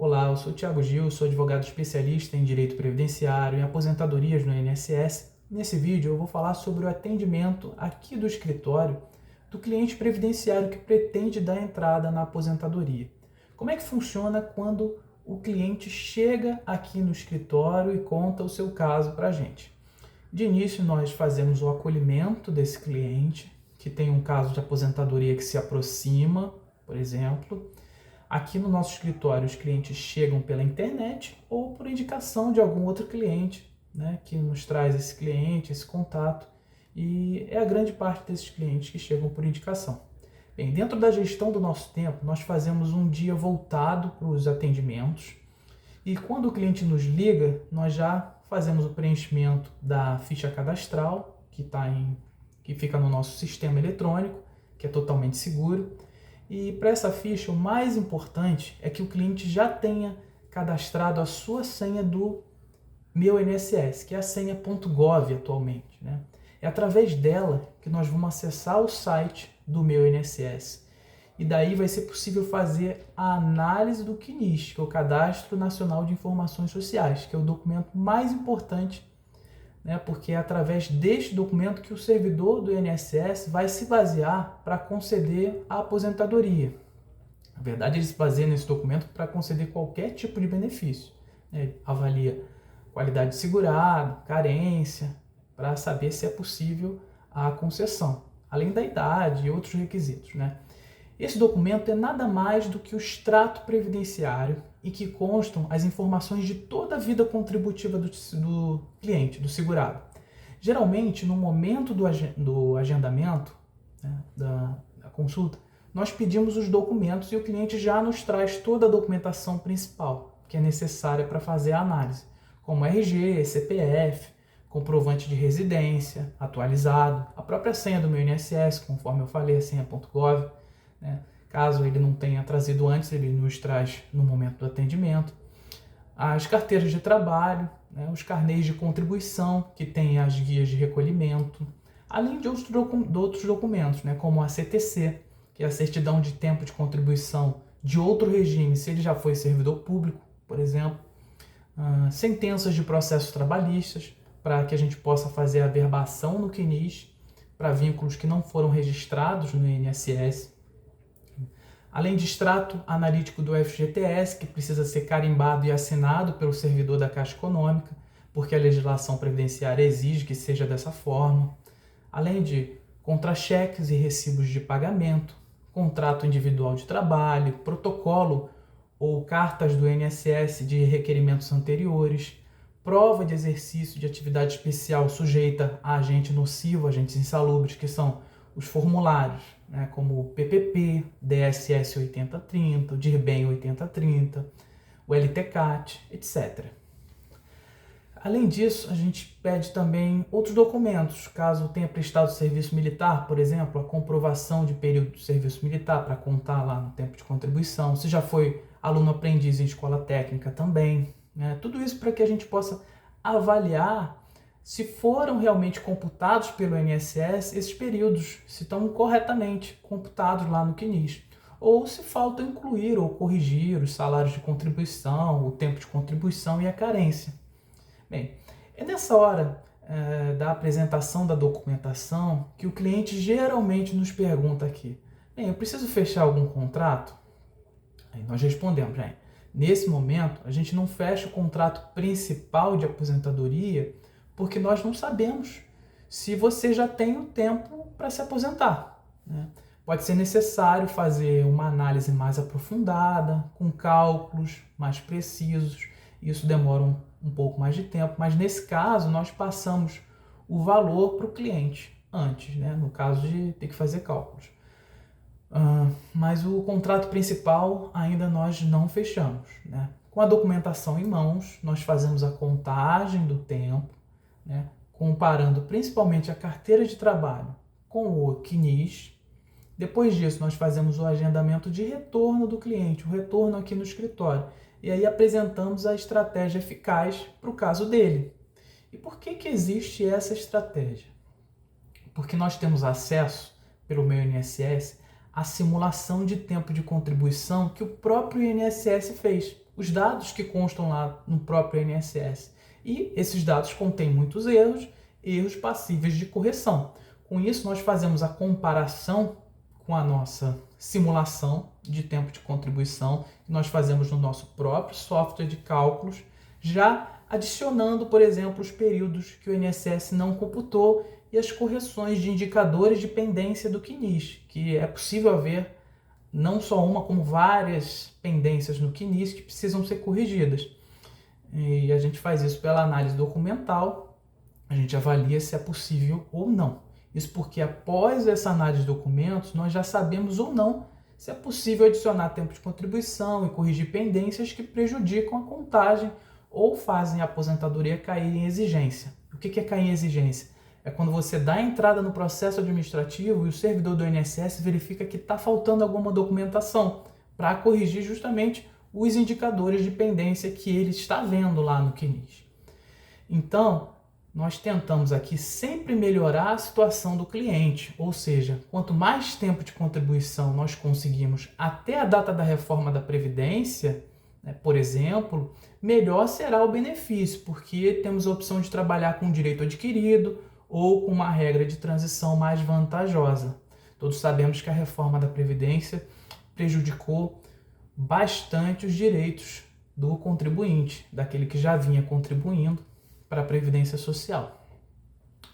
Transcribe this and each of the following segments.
Olá, eu sou o Thiago Gil, sou advogado especialista em Direito Previdenciário e Aposentadorias no INSS. Nesse vídeo eu vou falar sobre o atendimento aqui do escritório do cliente previdenciário que pretende dar entrada na aposentadoria. Como é que funciona quando o cliente chega aqui no escritório e conta o seu caso para a gente? De início, nós fazemos o acolhimento desse cliente, que tem um caso de aposentadoria que se aproxima, por exemplo. Aqui no nosso escritório, os clientes chegam pela internet ou por indicação de algum outro cliente, né, que nos traz esse cliente, esse contato, e é a grande parte desses clientes que chegam por indicação. Bem, dentro da gestão do nosso tempo, nós fazemos um dia voltado para os atendimentos, e quando o cliente nos liga, nós já fazemos o preenchimento da ficha cadastral, que fica no nosso sistema eletrônico, que é totalmente seguro. E para essa ficha, o mais importante é que o cliente já tenha cadastrado a sua senha do Meu INSS, que é a senha .gov atualmente, né? É através dela que nós vamos acessar o site do Meu INSS. E daí vai ser possível fazer a análise do CNIS, que é o Cadastro Nacional de Informações Sociais, que é o documento mais importante, né, porque é através deste documento que o servidor do INSS vai se basear para conceder a aposentadoria. Na verdade, ele se baseia nesse documento para conceder qualquer tipo de benefício. Ele avalia qualidade de segurado, carência, para saber se é possível a concessão, além da idade e outros requisitos, né? Esse documento é nada mais do que o extrato previdenciário em que constam as informações de toda a vida contributiva do cliente, do segurado. Geralmente, no momento do agendamento, né, da consulta, nós pedimos os documentos e o cliente já nos traz toda a documentação principal que é necessária para fazer a análise, como RG, CPF, comprovante de residência atualizado, a própria senha do meu INSS, conforme eu falei, a senha .gov, né? Caso ele não tenha trazido antes, ele nos traz no momento do atendimento. As carteiras de trabalho, né? Os carnês de contribuição, que tem as guias de recolhimento, além de outros documentos, né? Como a CTC, que é a certidão de tempo de contribuição de outro regime, se ele já foi servidor público, por exemplo. Sentenças de processos trabalhistas, para que a gente possa fazer a verbação no CNIS para vínculos que não foram registrados no INSS. Além de extrato analítico do FGTS, que precisa ser carimbado e assinado pelo servidor da Caixa Econômica, porque a legislação previdenciária exige que seja dessa forma. Além de contra-cheques e recibos de pagamento, contrato individual de trabalho, protocolo ou cartas do INSS de requerimentos anteriores, prova de exercício de atividade especial sujeita a agente nocivo, agentes insalubres, que são os formulários, né, como o PPP, DSS 8030, o DIRBEM 8030, o LTCAT, etc. Além disso, a gente pede também outros documentos, caso tenha prestado serviço militar, por exemplo, a comprovação de período de serviço militar para contar lá no tempo de contribuição, se já foi aluno aprendiz em escola técnica também, né? Tudo isso para que a gente possa avaliar se foram realmente computados pelo INSS esses períodos, se estão corretamente computados lá no CNIS, ou se falta incluir ou corrigir os salários de contribuição, o tempo de contribuição e a carência. Bem, é nessa hora da apresentação da documentação que o cliente geralmente nos pergunta aqui: bem, eu preciso fechar algum contrato? Aí nós respondemos: bem, nesse momento a gente não fecha o contrato principal de aposentadoria porque nós não sabemos se você já tem o tempo para se aposentar, né? Pode ser necessário fazer uma análise mais aprofundada, com cálculos mais precisos. Isso demora um pouco mais de tempo, mas nesse caso nós passamos o valor para o cliente antes, né? No caso de ter que fazer cálculos. Mas o contrato principal ainda nós não fechamos, né? Com a documentação em mãos, nós fazemos a contagem do tempo, né? Comparando principalmente a carteira de trabalho com o CNIS. Depois disso, nós fazemos o agendamento de retorno do cliente, o retorno aqui no escritório. E aí apresentamos a estratégia eficaz para o caso dele. E por que existe essa estratégia? Porque nós temos acesso, pelo meu INSS, à simulação de tempo de contribuição que o próprio INSS fez. os dados que constam lá no próprio INSS. E esses dados contêm muitos erros passíveis de correção. Com isso, nós fazemos a comparação com a nossa simulação de tempo de contribuição que nós fazemos no nosso próprio software de cálculos, já adicionando, por exemplo, os períodos que o INSS não computou e as correções de indicadores de pendência do CNIS, que é possível haver não só uma, como várias pendências no CNIS que precisam ser corrigidas. E a gente faz isso pela análise documental, a gente avalia se é possível ou não. Isso porque após essa análise de documentos, nós já sabemos ou não se é possível adicionar tempo de contribuição e corrigir pendências que prejudicam a contagem ou fazem a aposentadoria cair em exigência. O que é cair em exigência? É quando você dá a entrada no processo administrativo e o servidor do INSS verifica que está faltando alguma documentação para corrigir justamente os indicadores de pendência que ele está vendo lá no CNIS. Então, nós tentamos aqui sempre melhorar a situação do cliente, ou seja, quanto mais tempo de contribuição nós conseguimos até a data da reforma da Previdência, por exemplo, melhor será o benefício, porque temos a opção de trabalhar com direito adquirido ou com uma regra de transição mais vantajosa. Todos sabemos que a reforma da Previdência prejudicou bastante os direitos do contribuinte, daquele que já vinha contribuindo para a Previdência Social.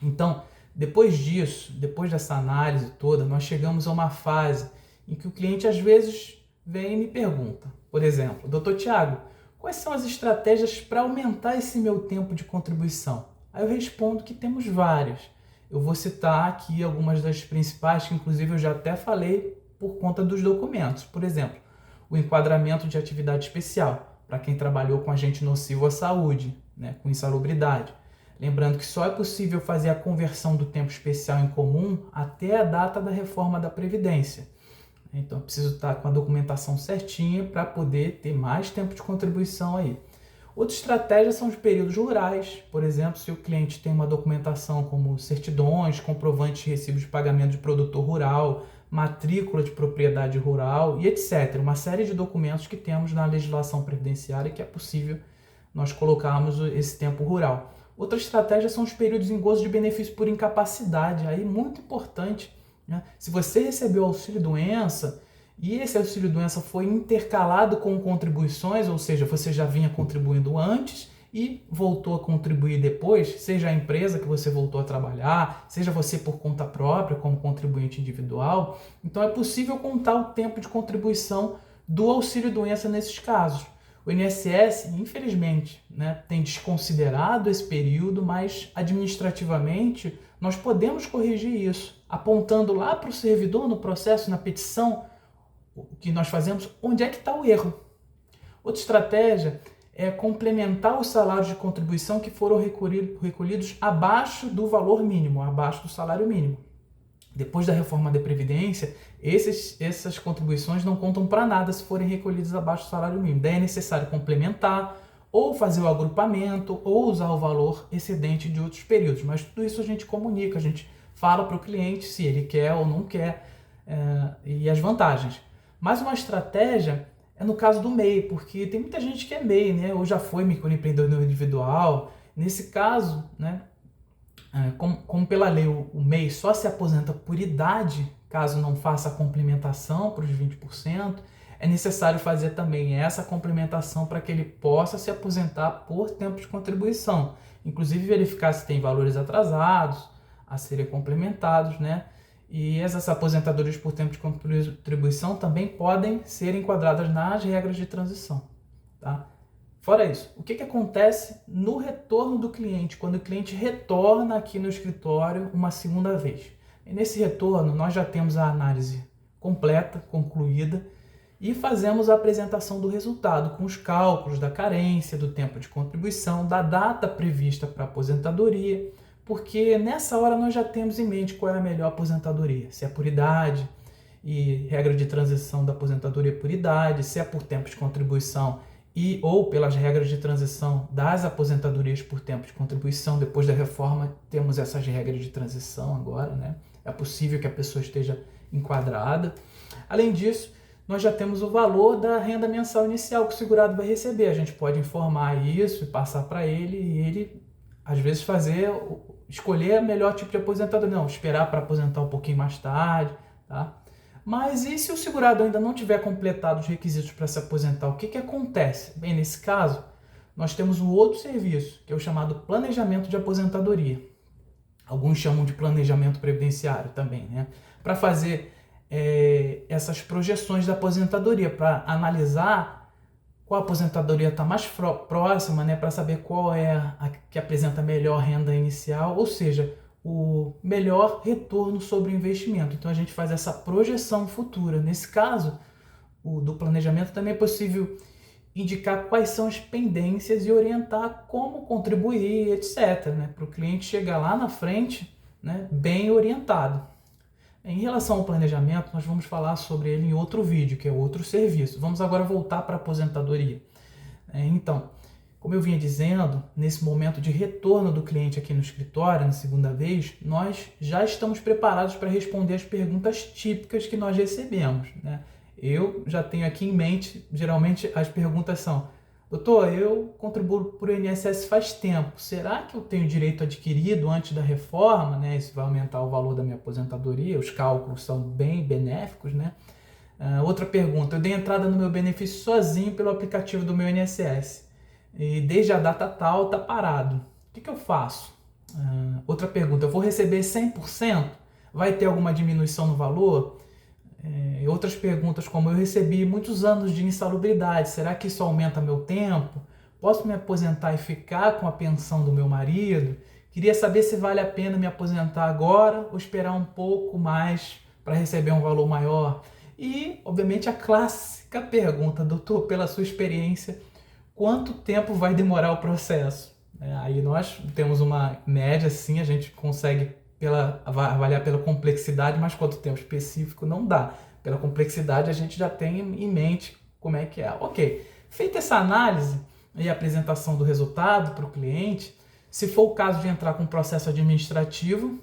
Então, depois disso, depois dessa análise toda, nós chegamos a uma fase em que o cliente às vezes vem e me pergunta, por exemplo, Dr. Tiago, quais são as estratégias para aumentar esse meu tempo de contribuição? Aí eu respondo que temos várias. Eu vou citar aqui algumas das principais, que inclusive eu já até falei por conta dos documentos. Por exemplo, o enquadramento de atividade especial, para quem trabalhou com agente nocivo à saúde, com insalubridade. Lembrando que só é possível fazer a conversão do tempo especial em comum até a data da reforma da Previdência. Então, eu preciso estar com a documentação certinha para poder ter mais tempo de contribuição aí. Outra estratégia são os períodos rurais. Por exemplo, se o cliente tem uma documentação como certidões, comprovantes de recibos de pagamento de produtor rural, matrícula de propriedade rural e etc. Uma série de documentos que temos na legislação previdenciária que é possível nós colocarmos esse tempo rural. Outra estratégia são os períodos em gozo de benefício por incapacidade. Aí, muito importante, se você recebeu auxílio-doença e esse auxílio-doença foi intercalado com contribuições, ou seja, você já vinha contribuindo antes e voltou a contribuir depois, seja a empresa que você voltou a trabalhar, seja você por conta própria como contribuinte individual, então é possível contar o tempo de contribuição do auxílio-doença nesses casos. O INSS, infelizmente, tem desconsiderado esse período, mas administrativamente nós podemos corrigir isso, apontando lá para o servidor no processo, na petição, o que nós fazemos, onde é que está o erro. Outra estratégia é complementar os salários de contribuição que foram recolhidos abaixo do valor mínimo, abaixo do salário mínimo. Depois da reforma da Previdência, essas contribuições não contam para nada se forem recolhidas abaixo do salário mínimo. Daí é necessário complementar, ou fazer o agrupamento, ou usar o valor excedente de outros períodos. Mas tudo isso a gente comunica, a gente fala para o cliente se ele quer ou não quer, e as vantagens. Mais uma estratégia é no caso do MEI, porque tem muita gente que é MEI, ou já foi microempreendedor individual. Nesse caso, como pela lei o MEI só se aposenta por idade, caso não faça a complementação para os 20%, é necessário fazer também essa complementação para que ele possa se aposentar por tempo de contribuição. Inclusive verificar se tem valores atrasados a serem complementados, E essas aposentadorias por tempo de contribuição também podem ser enquadradas nas regras de transição, tá? Fora isso, o que acontece no retorno do cliente, quando o cliente retorna aqui no escritório uma segunda vez? E nesse retorno, nós já temos a análise completa, concluída, e fazemos a apresentação do resultado com os cálculos da carência, do tempo de contribuição, da data prevista para a aposentadoria, porque nessa hora nós já temos em mente qual é a melhor aposentadoria, se é por idade e regra de transição da aposentadoria por idade, se é por tempo de contribuição ou pelas regras de transição das aposentadorias por tempo de contribuição. Depois da reforma temos essas regras de transição agora, É possível que a pessoa esteja enquadrada. Além disso, nós já temos o valor da renda mensal inicial que o segurado vai receber. A gente pode informar isso e passar para ele, e ele, às vezes, escolher o melhor tipo de aposentadoria. Não, esperar para aposentar um pouquinho mais tarde, tá? Mas e se o segurado ainda não tiver completado os requisitos para se aposentar, o que acontece? Bem, nesse caso, nós temos um outro serviço, que é o chamado planejamento de aposentadoria. Alguns chamam de planejamento previdenciário também, né? Para fazer essas projeções da aposentadoria, para analisar qual aposentadoria está mais próxima, né? Para saber qual é a que apresenta melhor renda inicial, ou seja, o melhor retorno sobre o investimento. Então a gente faz essa projeção futura. Nesse caso, do planejamento, também é possível indicar quais são as pendências e orientar como contribuir, etc., né, para o cliente chegar lá na frente, né, bem orientado. Em relação ao planejamento, nós vamos falar sobre ele em outro vídeo, que é outro serviço. Vamos agora voltar para a aposentadoria. Então, como eu vinha dizendo, nesse momento de retorno do cliente aqui no escritório, na segunda vez, nós já estamos preparados para responder as perguntas típicas que nós recebemos, né? Eu já tenho aqui em mente, geralmente as perguntas são: doutor, eu contribuo para o INSS faz tempo, será que eu tenho direito adquirido antes da reforma, né? Isso vai aumentar o valor da minha aposentadoria, os cálculos são bem benéficos, né? Outra pergunta: eu dei entrada no meu benefício sozinho pelo aplicativo do meu INSS e desde a data tal está parado, o que eu faço? Outra pergunta: eu vou receber 100%? Vai ter alguma diminuição no valor? Outras perguntas como: eu recebi muitos anos de insalubridade, será que isso aumenta meu tempo? Posso me aposentar e ficar com a pensão do meu marido? Queria saber se vale a pena me aposentar agora ou esperar um pouco mais para receber um valor maior. E, obviamente, a clássica pergunta: doutor, pela sua experiência, quanto tempo vai demorar o processo? Aí nós temos uma média, sim, a gente consegue avaliar pela complexidade, mas quanto tempo específico não dá. Pela complexidade a gente já tem em mente como é que é. Ok, feita essa análise e apresentação do resultado para o cliente, se for o caso de entrar com um processo administrativo,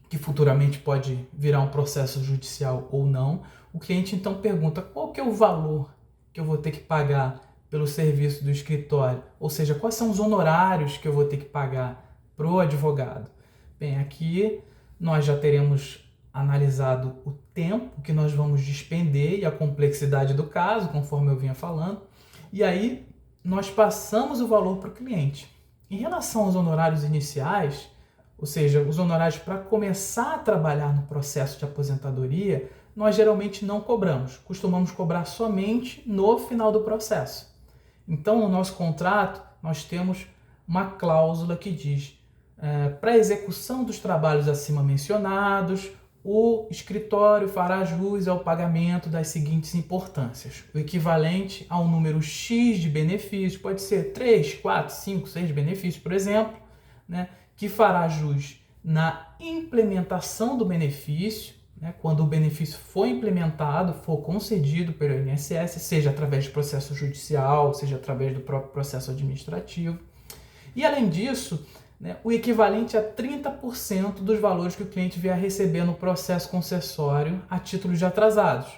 que futuramente pode virar um processo judicial ou não, o cliente então pergunta: qual que é o valor que eu vou ter que pagar pelo serviço do escritório? Ou seja, quais são os honorários que eu vou ter que pagar para o advogado? Bem, aqui nós já teremos analisado o tempo que nós vamos despender e a complexidade do caso, conforme eu vinha falando, e aí nós passamos o valor para o cliente. Em relação aos honorários iniciais, ou seja, os honorários para começar a trabalhar no processo de aposentadoria, nós geralmente não cobramos, costumamos cobrar somente no final do processo. Então, no nosso contrato, nós temos uma cláusula que diz: para a execução dos trabalhos acima mencionados, o escritório fará jus ao pagamento das seguintes importâncias: o equivalente ao número X de benefícios, pode ser 3, 4, 5, 6 benefícios, por exemplo, né, que fará jus na implementação do benefício, né, quando o benefício for implementado, for concedido pelo INSS, seja através de processo judicial, seja através do próprio processo administrativo. E, além disso, né, o equivalente a 30% dos valores que o cliente vier a receber no processo concessório a título de atrasados,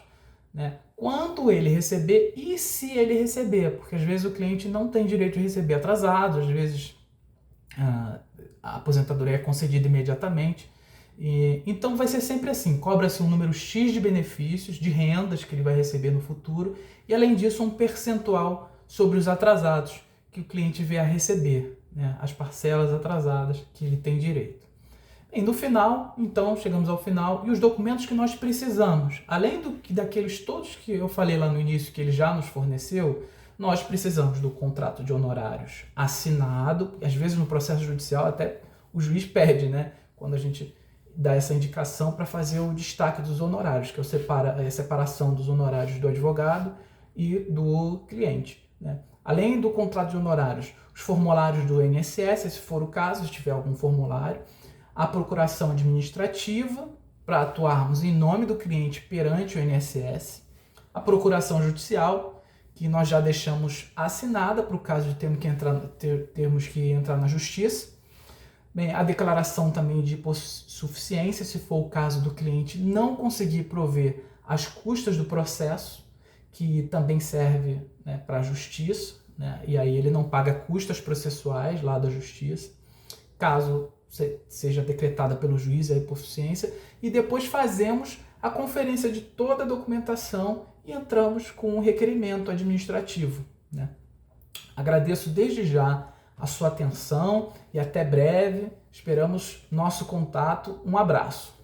né? Quanto ele receber e se ele receber, porque às vezes o cliente não tem direito de receber atrasados, às vezes a aposentadoria é concedida imediatamente. Então vai ser sempre assim: cobra-se um número X de benefícios, de rendas que ele vai receber no futuro, e além disso um percentual sobre os atrasados que o cliente vier a receber, né, as parcelas atrasadas que ele tem direito. E no final, então, chegamos ao final, e os documentos que nós precisamos, além daqueles todos que eu falei lá no início que ele já nos forneceu, nós precisamos do contrato de honorários assinado. Às vezes no processo judicial até o juiz pede, né, quando a gente dá essa indicação para fazer o destaque dos honorários, que é a separação dos honorários do advogado e do cliente, né? Além do contrato de honorários, os formulários do INSS, se for o caso, se tiver algum formulário, a procuração administrativa, para atuarmos em nome do cliente perante o INSS, a procuração judicial, que nós já deixamos assinada para o caso de termos que entrar na justiça. Bem, a declaração também de hipossuficiência, se for o caso do cliente não conseguir prover as custas do processo, que também serve, né, para a justiça, né, e aí ele não paga custas processuais lá da justiça, caso seja decretada pelo juiz a hipoficiência, e depois fazemos a conferência de toda a documentação e entramos com um requerimento administrativo, né? Agradeço desde já a sua atenção e até breve. Esperamos nosso contato. Um abraço.